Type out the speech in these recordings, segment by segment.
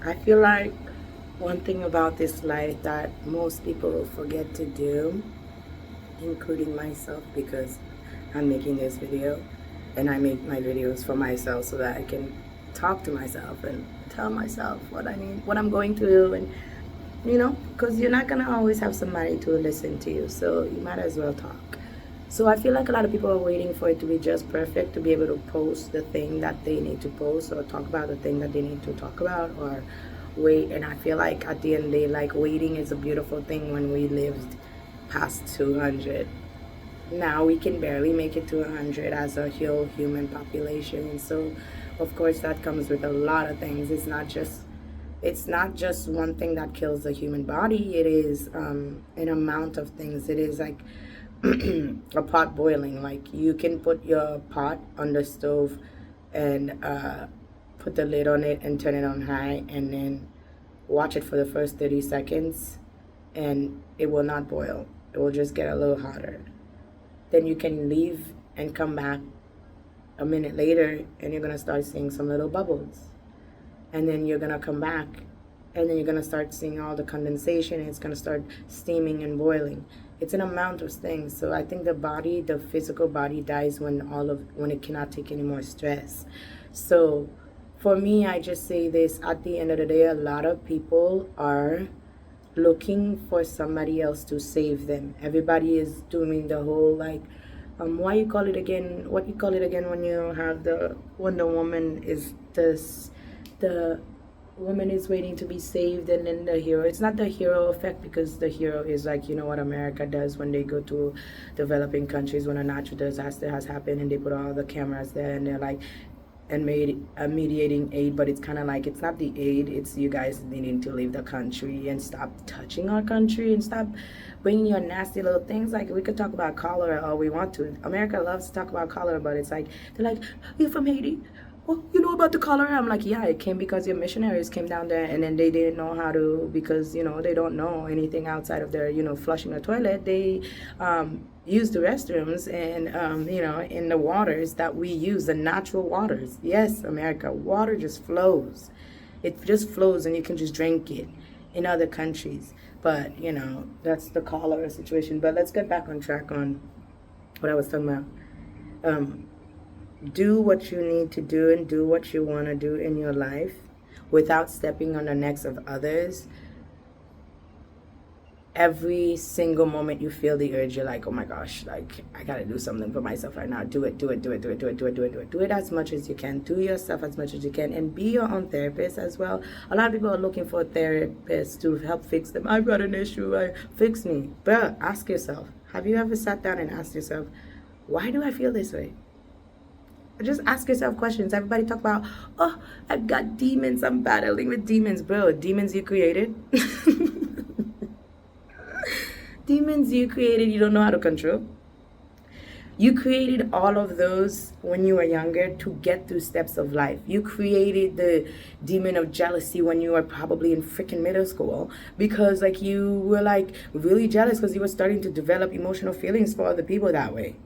I feel like one thing about this life that most people forget to do, including myself, because I'm making this video and I make my videos for myself so that I can talk to myself and tell myself what I need, what I'm going through, and because you're not gonna always have somebody to listen to you, so you might as well talk. So I feel like a lot of people are waiting for it to be just perfect to be able to post the thing that they need to post or talk about the thing that they need to talk about or wait. And I feel like at the end of the day, like, waiting is a beautiful thing when we lived past 200. Now we can barely make it to 100 as a whole human population. And so of course that comes with a lot of things. It's not just one thing that kills the human body. It is an amount of things. It is like a pot boiling. Like, you can put your pot on the stove and put the lid on it and turn it on high and then watch it for the first 30 seconds and it will not boil. It will just get a little hotter. Then you can leave and come back a minute later and you're gonna start seeing some little bubbles. And then you're gonna come back and then you're gonna start seeing all the condensation and it's gonna start steaming and boiling. It's an amount of things. So I think the physical body dies when it cannot take any more stress. So for me, I just say this: at the end of the day, a lot of people are looking for somebody else to save them. Everybody is doing the whole, like, why you call it again? What you call it again when you have when the woman is the woman is waiting to be saved, and then the hero. It's not the hero effect, because the hero is like, what America does when they go to developing countries when a natural disaster has happened and they put all the cameras there and they're like, and made a mediating aid. But it's kind of like, it's not the aid, it's you guys needing to leave the country and stop touching our country and stop bringing your nasty little things. Like, we could talk about cholera all we want to. America loves to talk about cholera, but it's like, they're like, you're from Haiti, well, you know about the cholera? I'm like, yeah, it came because your missionaries came down there and then they didn't know how to, because, they don't know anything outside of their, flushing the toilet. They use the restrooms and, in the waters that we use, the natural waters. Yes, America, water just flows. It just flows and you can just drink it in other countries. But, that's the cholera situation. But let's get back on track on what I was talking about. Do what you need to do and do what you want to do in your life without stepping on the necks of others. Every single moment you feel the urge, you're like, oh my gosh, like, I gotta do something for myself right now. Do it. Do it as much as you can. Do yourself as much as you can, and be your own therapist as well. A lot of people are looking for a therapist to help fix them. I've got an issue, fix me. But ask yourself, have you ever sat down and asked yourself, why do I feel this way? Just ask yourself questions. Everybody talk about, oh, I've got demons, I'm battling with demons. Bro, demons you created. Demons you created, you don't know how to control. You created all of those when you were younger to get through steps of life. You created the demon of jealousy when you were probably in freaking middle school, because like you were like really jealous because you were starting to develop emotional feelings for other people that way.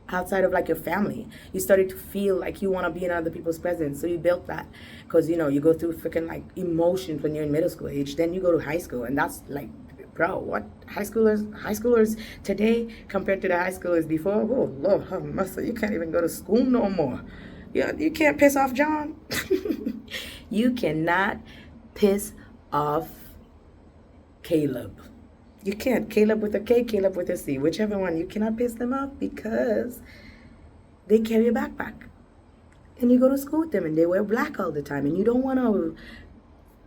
Outside of like your family, you started to feel like you want to be in other people's presence, so you built that. Because you go through freaking like emotions when you're in middle school age, then you go to high school, and that's like, bro, what high schoolers today compared to the high schoolers before? Oh Lord, have mercy, you can't even go to school no more. Yeah, you can't piss off John. You cannot piss off Caleb. You can't. Caleb with a K, Caleb with a C. Whichever one. You cannot piss them off because they carry a backpack. And you go to school with them and they wear black all the time. And you don't want to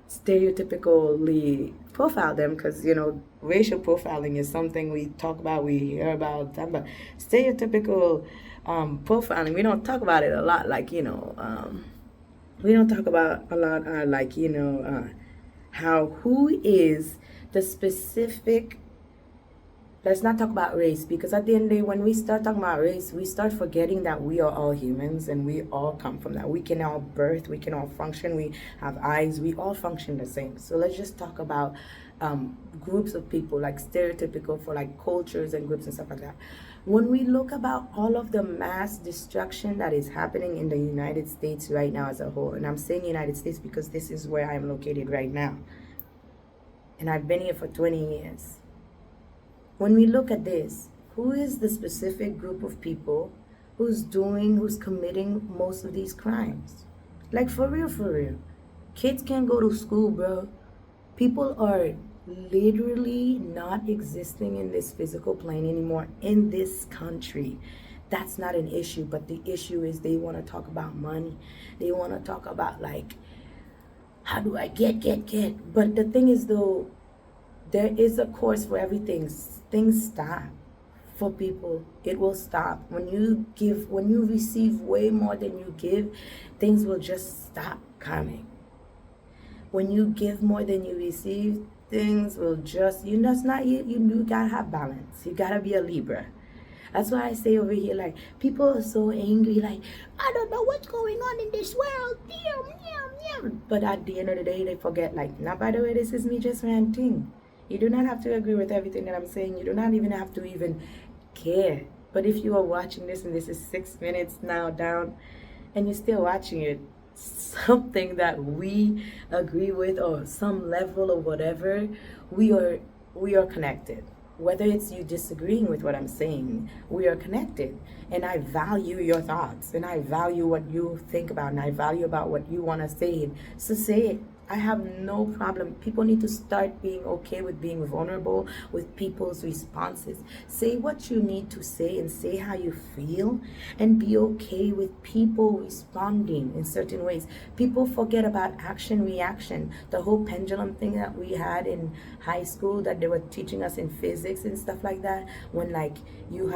stereotypically profile them because, racial profiling is something we talk about, we hear about. But stereotypical profiling, we don't talk about it a lot. Like, we don't talk about a lot, who is the specific. Let's not talk about race, because at the end of the day, when we start talking about race, we start forgetting that we are all humans and we all come from that. We can all birth, we can all function, we have eyes, we all function the same. So let's just talk about groups of people, like stereotypical for like cultures and groups and stuff like that. When we look about all of the mass destruction that is happening in the United States right now as a whole, and I'm saying United States because this is where I'm located right now, and I've been here for 20 years. When we look at this, who is the specific group of people who's committing most of these crimes? Like, for real, for real. Kids can't go to school, bro. People are literally not existing in this physical plane anymore in this country. That's not an issue, but the issue is they want to talk about money. They want to talk about, like, how do I get? But the thing is, though, there is a course for everything. Things stop for people. It will stop. When you receive way more than you give, things will just stop coming. When you give more than you receive, things will just, you gotta have balance. You gotta be a Libra. That's why I say over here, like, people are so angry, like, I don't know what's going on in this world. But at the end of the day, they forget, like, now, by the way, this is me just ranting. You do not have to agree with everything that I'm saying. You do not even have to even care. But if you are watching this and this is 6 minutes now down and you're still watching it, something that we agree with or some level or whatever, we are connected. Whether it's you disagreeing with what I'm saying, we are connected. And I value your thoughts, and I value what you think about, and I value about what you want to say. So say it. I have no problem. People need to start being okay with being vulnerable with people's responses. Say what you need to say and say how you feel, and be okay with people responding in certain ways. People forget about action reaction. The whole pendulum thing that we had in high school that they were teaching us in physics and stuff like that, when, like, you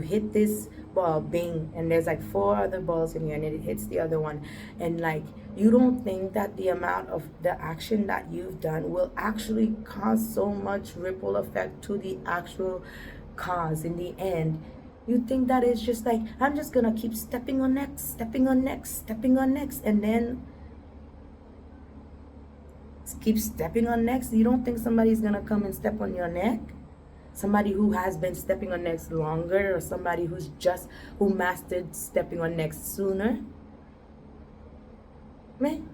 hit this ball, bing, and there's like 4 other balls in here and it hits the other one, and, like, you don't think that the amount of the action that you've done will actually cause so much ripple effect to the actual cause in the end. You think that it's just like, I'm just gonna keep stepping on next, and then keep stepping on next. You don't think somebody's gonna come and step on your neck? Somebody who has been stepping on necks longer, or somebody who mastered stepping on necks sooner? Man,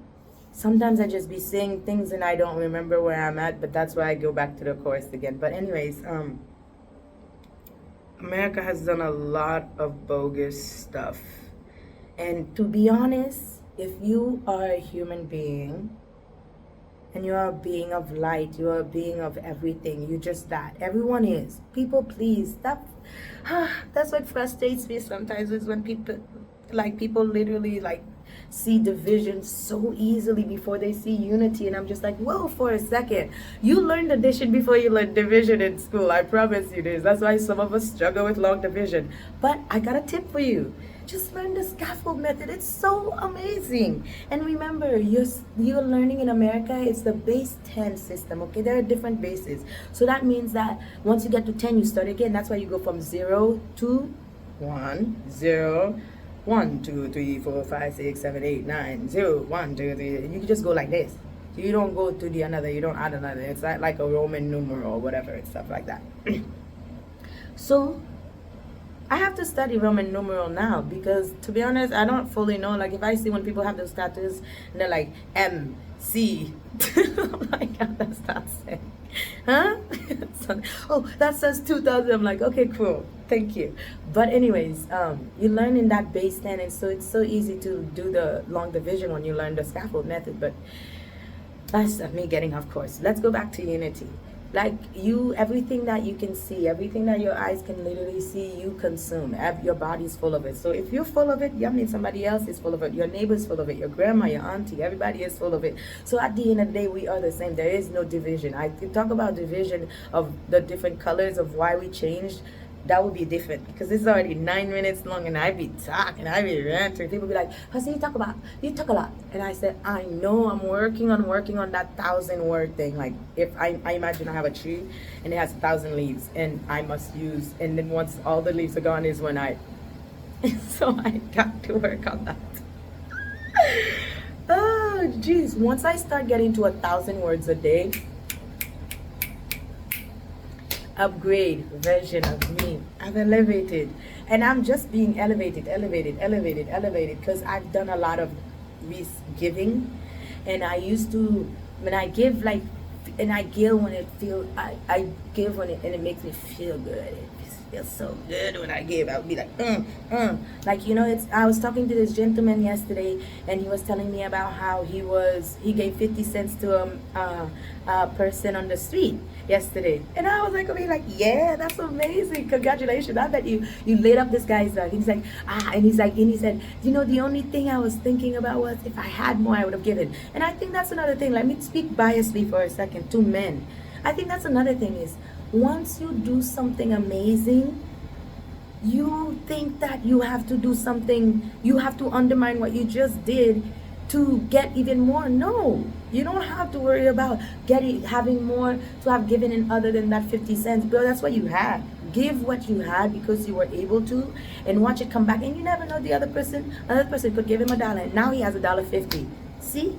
sometimes I just be saying things and I don't remember where I'm at, but that's why I go back to the course again. But anyways, America has done a lot of bogus stuff. And to be honest, if you are a human being, and you are a being of light, you are a being of everything, you just that. Everyone is. People, please, stop. That's what frustrates me sometimes, is when people literally, like, see division so easily before they see unity, and I'm just like, whoa, for a second. You learned addition before you learned division in school. I promise you this. That's why some of us struggle with long division. But I got a tip for you. Just learn the scaffold method. It's so amazing. And remember, you're learning in America, it's the base 10 system, okay? There are different bases. So that means that once you get to 10, you start again. That's why you go from 0 to 1, 0, 1, 2, 3, 4, 5, 6, 7, 8, 9, 0, 1, 2, 3. You can just go like this. You don't go to the another, you don't add another. It's not like a Roman numeral or whatever and stuff like that. So I have to study Roman numeral now, because, to be honest, I don't fully know. Like, if I see when people have those tattoos and they're like M, C, I'm like, how does that say? Huh? Oh, that says 2000. I'm like, okay, cool, thank you. But anyways, you learn in that base 10, and so it's so easy to do the long division when you learn the scaffold method. But that's me getting off course. Let's go back to unity. Like, everything that you can see, everything that your eyes can literally see, you consume. Your body's full of it. So if you're full of it, that means somebody else is full of it. Your neighbor's full of it. Your grandma, your auntie, everybody is full of it. So at the end of the day, we are the same. There is no division. I could talk about division of the different colors of why we changed. That would be different, because it's already 9 minutes long and I be talking, I be ranting. People be like, Hussein, you talk a lot. And I said, I know, I'm working on that 1,000-word thing. Like, if I imagine I have a tree and it has 1,000 leaves, and I must use, and then once all the leaves are gone is when so I got to work on that. Oh, geez. Once I start getting to 1,000 words a day, upgrade version of me. I've elevated, and I'm just being elevated because I've done a lot of giving, and I used to when I give like, and I give when it feel I give when it and it makes me feel good. It just feels so good when I give. I would be like, like it's. I was talking to this gentleman yesterday, and he was telling me about how he gave 50 cents to a person on the street yesterday, and I was like, okay, like, yeah, that's amazing, congratulations. I bet you lit up this guy's life. And he's like, and he said, the only thing I was thinking about was if I had more, I would have given. And I think that's another thing. Let me speak biasly for a second to men. I think that's another thing is once you do something amazing, you think that you have to do something, you have to undermine what you just did to get even more. No, you don't have to worry about having more to have given in other than that 50 cents. Bro, that's what you had. Give what you had because you were able to, and watch it come back. And you never know, another person could give him $1 and now he has $1.50. See,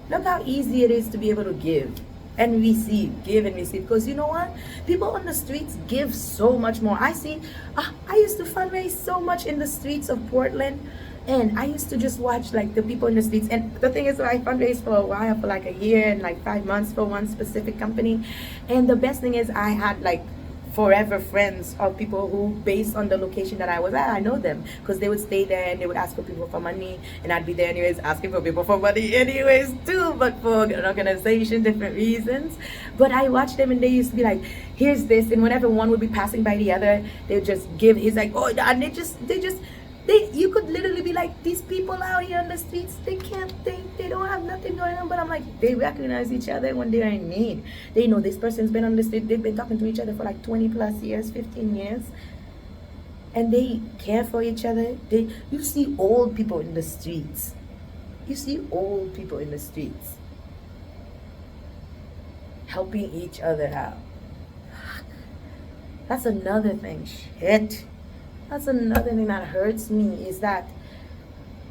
look how easy it is to be able to give and receive, give and receive. Because you know what? People on the streets give so much more. I see, I used to fundraise so much in the streets of Portland. And I used to just watch like the people in the streets. And the thing is, I fundraised for a while, for like a year and like 5 months for one specific company. And the best thing is I had like forever friends of people who, based on the location that I was at, I know them because they would stay there and they would ask for people for money, and I'd be there anyways asking for people for money anyways too, but for an organization, different reasons. But I watched them and they used to be like, here's this, and whenever one would be passing by the other, they would just give. He's like, oh, and you could literally be like, these people out here on the streets, they can't think, they don't have nothing going on. But I'm like, they recognize each other when they're in need. They know this person's been on the street, they've been talking to each other for like 20 plus years, 15 years. And they care for each other. You see old people in the streets. You see old people in the streets helping each other out. That's another thing. Shit. That's another thing that hurts me, is that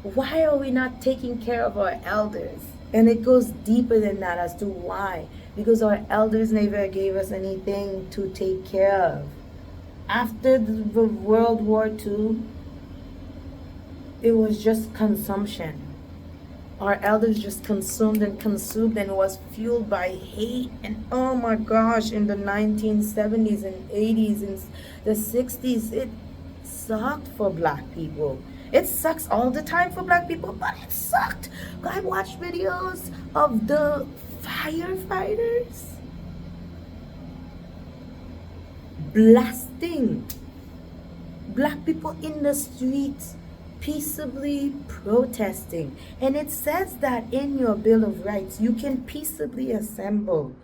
why are we not taking care of our elders? And it goes deeper than that as to why. Because our elders never gave us anything to take care of. After the World War II, it was just consumption. Our elders just consumed and consumed, and was fueled by hate. And oh my gosh, in the 1970s and 80s and the 60s, it sucked for black people. It sucks all the time for black people, but it sucked. I watched videos of the firefighters blasting black people in the streets, peaceably protesting. And it says that in your Bill of Rights, you can peaceably assemble.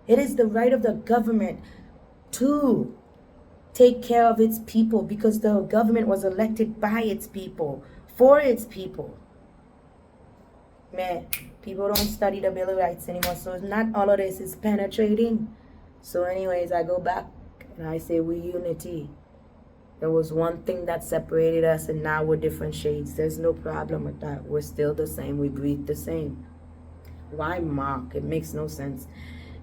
It is the right of the government to take care of its people, because the government was elected by its people, for its people. Man, people don't study the Bill of Rights anymore, so not all of this is penetrating. So anyways, I go back and I say we unity. There was one thing that separated us, and now we're different shades. There's no problem with that. We're still the same. We breathe the same. Why mock? It makes no sense.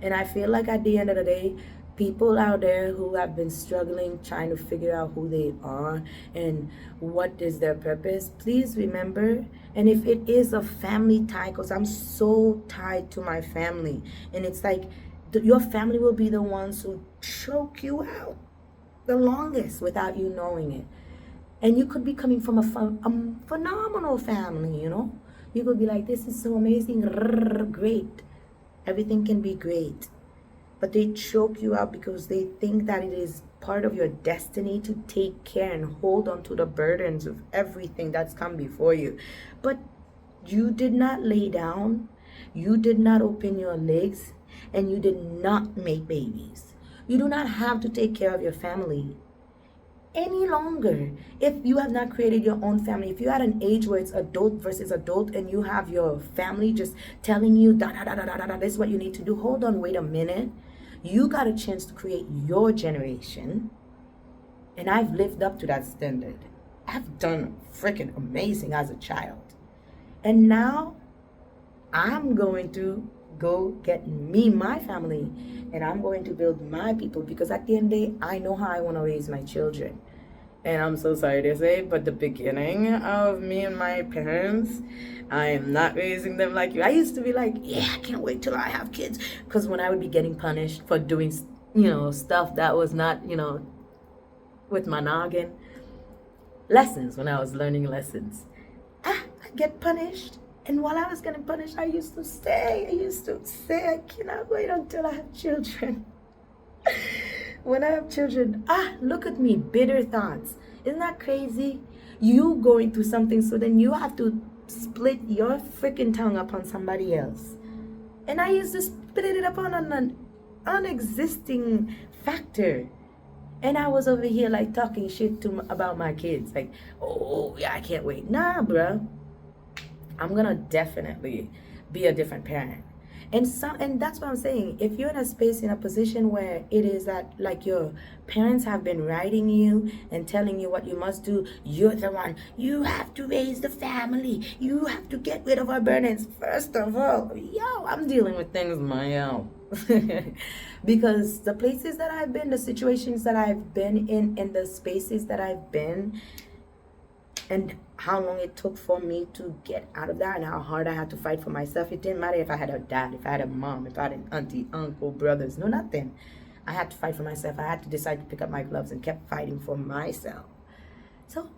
And I feel like at the end of the day, people out there who have been struggling, trying to figure out who they are and what is their purpose, please remember. And if it is a family tie, because I'm so tied to my family, and it's like your family will be the ones who choke you out the longest without you knowing it. And you could be coming from a phenomenal family, you could be like, this is so amazing, great, everything can be great. But they choke you out because they think that it is part of your destiny to take care and hold on to the burdens of everything that's come before you. But you did not lay down, you did not open your legs, and you did not make babies. You do not have to take care of your family any longer if you have not created your own family. If you're at an age where it's adult versus adult and you have your family just telling you this is what you need to do, hold on, wait a minute. You got a chance to create your generation, and I've lived up to that standard. I've done freaking amazing as a child, and now I'm going to go get me my family, and I'm going to build my people, because at the end of the day, I know how I want to raise my children. And I'm so sorry to say, but the beginning of me and my parents, I am not raising them like you. I used to be like, yeah, I can't wait till I have kids. Because when I would be getting punished for doing, stuff that was not, with my noggin, lessons, when I was learning lessons, I get punished. And while I was getting punished, I used to say, I cannot wait until I have children. When I have children, look at me, bitter thoughts. Isn't that crazy? You going through something, so then you have to split your freaking tongue upon somebody else. And I used to split it upon an unexisting factor. And I was over here like talking shit about my kids. Like, oh yeah, I can't wait. Nah, bruh. I'm gonna definitely be a different parent. And that's what I'm saying. If you're in a space, in a position where it is that like your parents have been writing you and telling you what you must do, you're the one. You have to raise the family. You have to get rid of our burdens. First of all, I'm dealing with things my own. Because the places that I've been, the situations that I've been in, and the spaces that I've been, and how long it took for me to get out of that, and how hard I had to fight for myself. It didn't matter if I had a dad, if I had a mom, if I had an auntie, uncle, brothers, no, nothing. I had to fight for myself. I had to decide to pick up my gloves and kept fighting for myself. So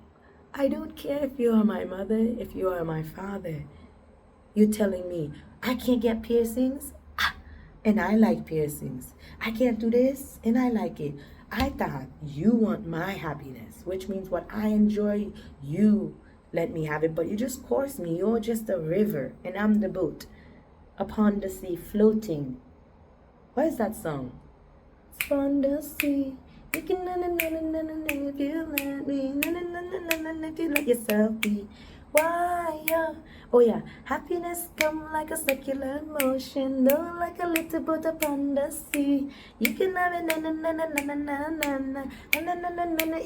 I don't care if you are my mother, if you are my father. You're telling me I can't get piercings, and I like piercings. I can't do this, and I like it. I thought you want my happiness, which means what I enjoy, you let me have it, but you just course me. You're just a river, and I'm the boat upon the sea floating. What is that song? Upon the sea, you can if you let me, if you let yourself be. Why, oh yeah, happiness come like a circular motion, though like a little boat upon the sea. You can have it,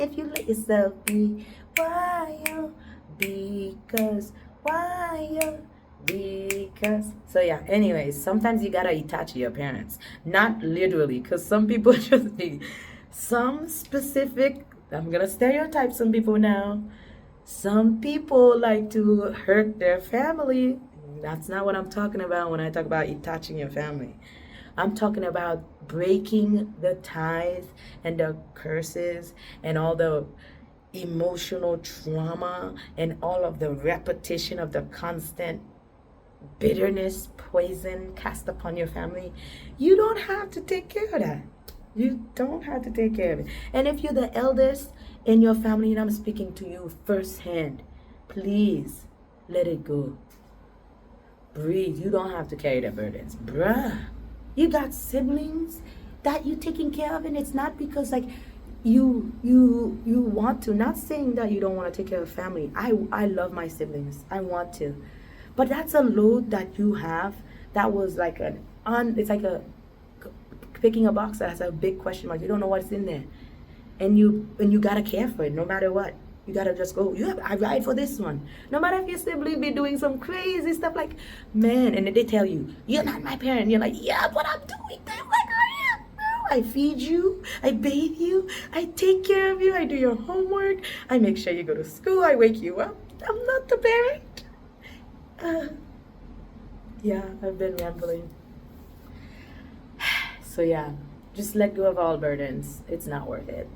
if you let yourself be. Why, because, why, because. So yeah, anyways, sometimes you gotta attach to your parents. Not literally, because some people just be, some specific, I'm gonna stereotype some people now. Some people like to hurt their family. That's not what I'm talking about when I talk about attaching your family. I'm talking about breaking the ties and the curses and all the emotional trauma and all of the repetition of the constant bitterness, poison cast upon your family. You don't have to take care of that. You don't have to take care of it. And if you're the eldest in your family, and I'm speaking to you firsthand, please let it go. Breathe. You don't have to carry the burdens. Bruh, you got siblings that you taking care of, and it's not because like you want to. Not saying that you don't want to take care of family. I love my siblings. I want to. But that's a load that you have that was like it's like a picking a box that has a big question mark. You don't know what's in there, and you gotta care for it no matter what. You gotta just go. I ride for this one, no matter if your sibling be doing some crazy stuff like, man, and then they tell you you're not my parent. You're like, yeah, but I'm doing that. Like I am. I feed you, I bathe you, I take care of you, I do your homework, I make sure you go to school, I wake you up. I'm not the parent. Yeah, I've been rambling. So yeah, just let go of all burdens. It's not worth it.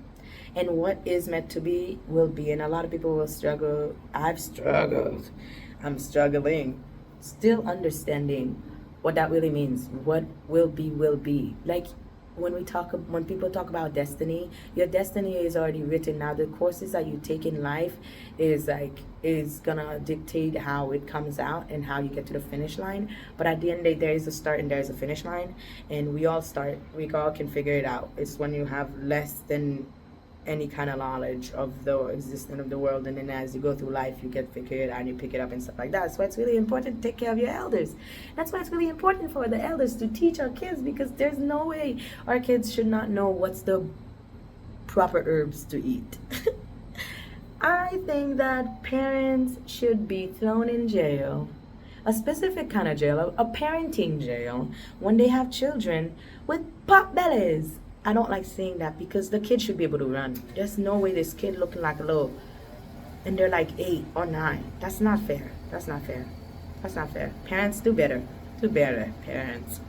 And what is meant to be will be. And a lot of people will struggle. I've struggled. I'm struggling. Still understanding what that really means. What will be, will be. Like when people talk about destiny, your destiny is already written. Now the courses that you take in life is gonna dictate how it comes out and how you get to the finish line. But at the end of the day, there is a start and there is a finish line, and we all can figure it out. It's when you have less than any kind of knowledge of the existence of the world, and then as you go through life you get figure it out and you pick it up and stuff like that. That's why it's really important to take care of your elders. That's why it's really important for the elders to teach our kids, because there's no way our kids should not know what's the proper herbs to eat. I think that parents should be thrown in jail a specific kind of jail, a parenting jail, when they have children with pot bellies. I don't like saying that because the kid should be able to run. There's no way this kid looking like a little, and they're like 8 or 9. That's not fair. That's not fair. That's not fair. Parents, do better. Do better, parents.